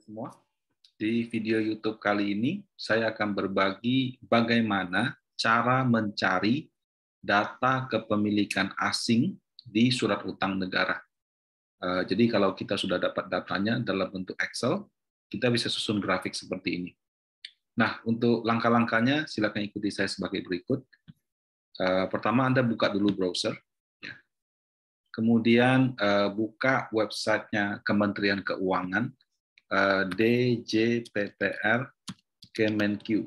Semua. Di video YouTube kali ini, saya akan berbagi bagaimana cara mencari data kepemilikan asing di surat utang negara. Jadi kalau kita sudah dapat datanya dalam bentuk Excel, kita bisa susun grafik seperti ini. Nah, untuk langkah-langkahnya, silakan ikuti saya sebagai berikut. Pertama, Anda buka dulu browser. Kemudian buka websitenya Kementerian Keuangan, DJPTR Kemenq.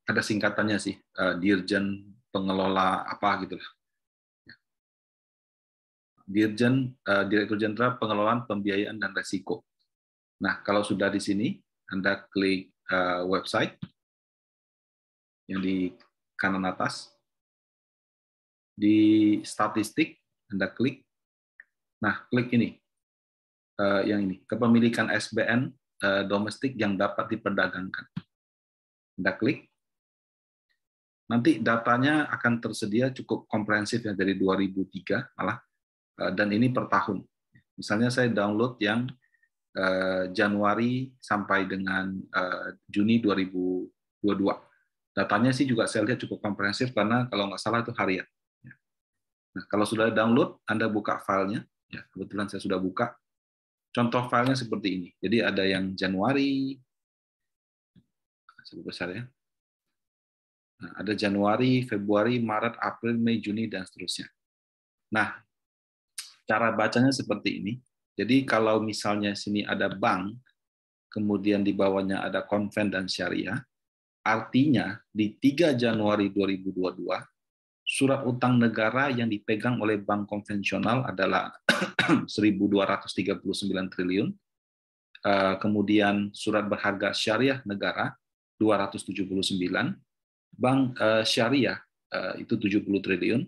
Ada singkatannya sih, Dirjen Pengelola apa gitu lah. Direktur Jenderal Pengelolaan Pembiayaan dan Resiko. Nah, kalau sudah di sini, Anda klik website yang di kanan atas. Di statistik, Anda klik. Nah, klik ini. Yang ini, kepemilikan SBN domestik yang dapat diperdagangkan. Anda klik. Nanti datanya akan tersedia cukup komprehensif ya, dari 2003 malah, dan ini per tahun. Misalnya saya download yang Januari sampai dengan Juni 2022. Datanya sih juga saya lihat cukup komprehensif karena kalau nggak salah itu harian. Nah, kalau sudah download, Anda buka filenya. Ya, kebetulan saya sudah buka. Contoh filenya seperti ini. Jadi ada yang Januari, sebut besar ya. Nah, ada Januari, Februari, Maret, April, Mei, Juni, dan seterusnya. Nah, cara bacanya seperti ini. Jadi kalau misalnya sini ada bank, kemudian di bawahnya ada konven dan syariah, artinya di 3 Januari 2022, surat utang negara yang dipegang oleh bank konvensional adalah 1.239 triliun, kemudian surat berharga syariah negara 279, bank syariah itu 70 triliun,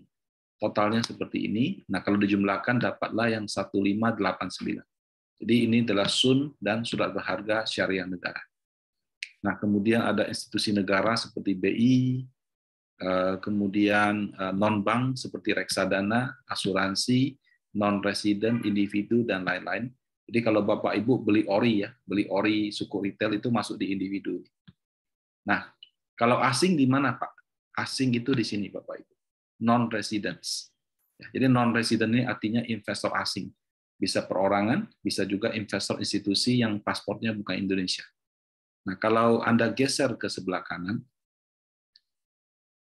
totalnya seperti ini. Nah, kalau dijumlahkan dapatlah yang 1589. Jadi ini adalah SUN dan surat berharga syariah negara. Nah, kemudian ada institusi negara seperti BI, kemudian non-bank seperti reksadana, asuransi, non-resident, individu, dan lain-lain. Jadi kalau Bapak Ibu beli ori ya, beli ori suku retail itu masuk di individu. Nah, kalau asing di mana Pak? Asing itu di sini Bapak Ibu. Non-residents. Jadi non-resident ini artinya investor asing. Bisa perorangan, bisa juga investor institusi yang paspornya bukan Indonesia. Nah, kalau Anda geser ke sebelah kanan,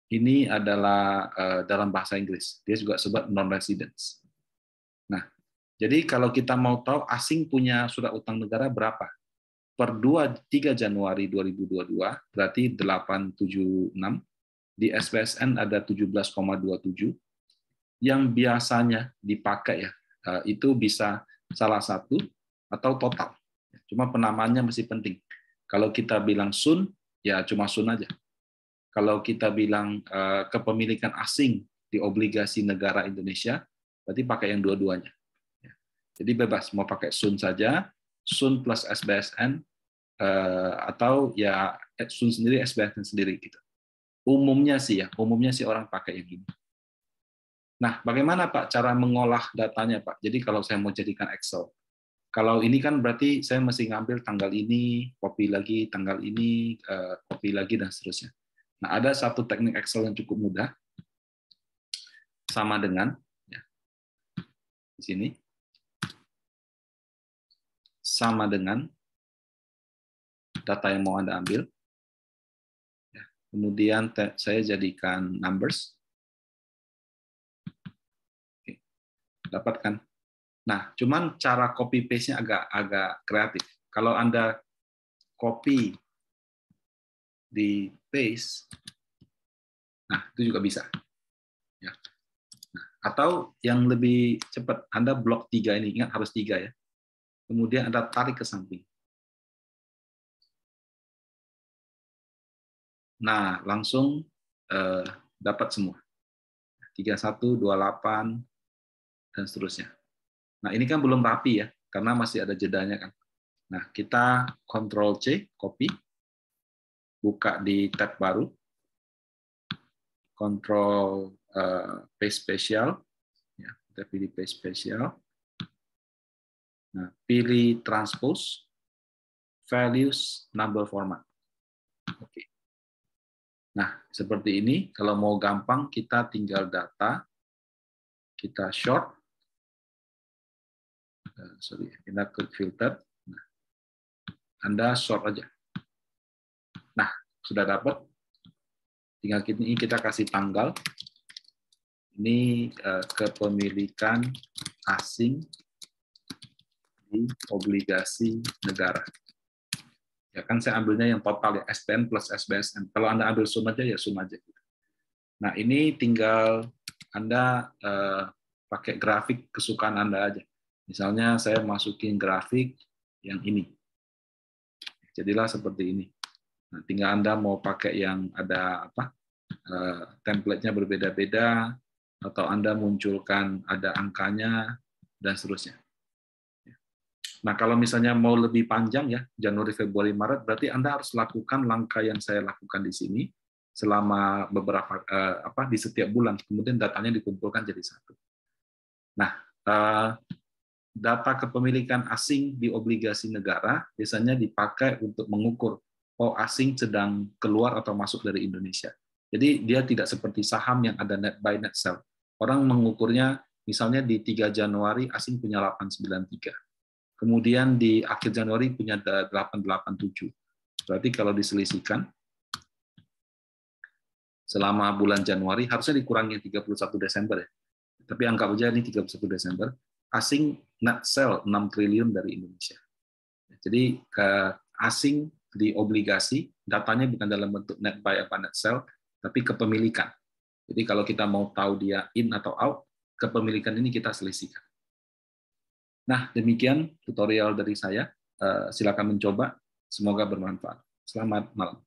ini adalah dalam bahasa Inggris. Dia juga sebut non-residents. Nah, jadi kalau kita mau tahu asing punya surat utang negara berapa? Per 3 Januari 2022, berarti 876. Di SPSN ada 17,27. Yang biasanya dipakai ya, itu bisa salah satu atau total. Cuma penamaannya masih penting. Kalau kita bilang SUN, ya cuma SUN aja. Kalau kita bilang kepemilikan asing di obligasi negara Indonesia, berarti pakai yang dua-duanya. Jadi bebas, mau pakai SUN saja, SUN plus SBSN, atau ya SUN sendiri, SBSN sendiri gitu. Umumnya sih orang pakai yang ini. Nah, bagaimana Pak cara mengolah datanya Pak? Jadi kalau saya mau jadikan Excel, kalau ini kan berarti saya mesti ngambil tanggal ini, copy lagi, tanggal ini, copy lagi, dan seterusnya. Nah, ada satu teknik Excel yang cukup mudah, sama dengan ya, di sini, sama dengan data yang mau Anda ambil. Ya, kemudian saya jadikan numbers. Oke, dapatkan. Nah, cuman cara copy paste-nya agak kreatif. Kalau Anda copy di paste, nah itu juga bisa. Ya. Nah, atau yang lebih cepat, Anda blok 3 ini, ingat harus 3 ya. Kemudian Anda tarik ke samping. Nah, langsung dapat semua. 31, 28, dan seterusnya. Nah, ini kan belum rapi ya, karena masih ada jedanya kan. Nah, kita Ctrl+C, copy, buka di tab baru, Ctrl paste spesial, ya, kita pilih paste spesial, Nah, pilih transpose, values, number format. Oke. Nah, seperti ini. Kalau mau gampang, kita tinggal data, kita short, kita klik filter. Nah, Anda short aja. Nah, sudah dapat. Tinggal ini kita kasih tanggal. Ini kepemilikan asing di obligasi negara. Ya kan saya ambilnya yang total ya, SPN plus SBSN. Kalau Anda ambil sum aja ya sum aja. Nah, ini tinggal Anda pakai grafik kesukaan Anda aja. Misalnya saya masukin grafik yang ini. Jadilah seperti ini. Nah, tinggal Anda mau pakai yang ada apa? Template-nya berbeda-beda, atau Anda munculkan ada angkanya, dan seterusnya. Nah, kalau misalnya mau lebih panjang ya, Januari, Februari, Maret, berarti Anda harus lakukan langkah yang saya lakukan di sini selama beberapa di setiap bulan. Kemudian datanya dikumpulkan jadi satu. Nah, data kepemilikan asing di obligasi negara biasanya dipakai untuk mengukur asing sedang keluar atau masuk dari Indonesia. Jadi dia tidak seperti saham yang ada net buy net sell. Orang mengukurnya misalnya di 3 Januari asing punya 893. Kemudian di akhir Januari punya 887. Berarti kalau diselisihkan, selama bulan Januari, harusnya dikurangi 31 Desember ya. Tapi anggap aja ini 31 Desember, asing net sell 6 triliun dari Indonesia. Jadi asing di obligasi, datanya bukan dalam bentuk net buy atau net sell, tapi kepemilikan. Jadi kalau kita mau tahu dia in atau out, kepemilikan ini kita selisihkan. Nah, demikian tutorial dari saya. Silakan mencoba. Semoga bermanfaat. Selamat malam.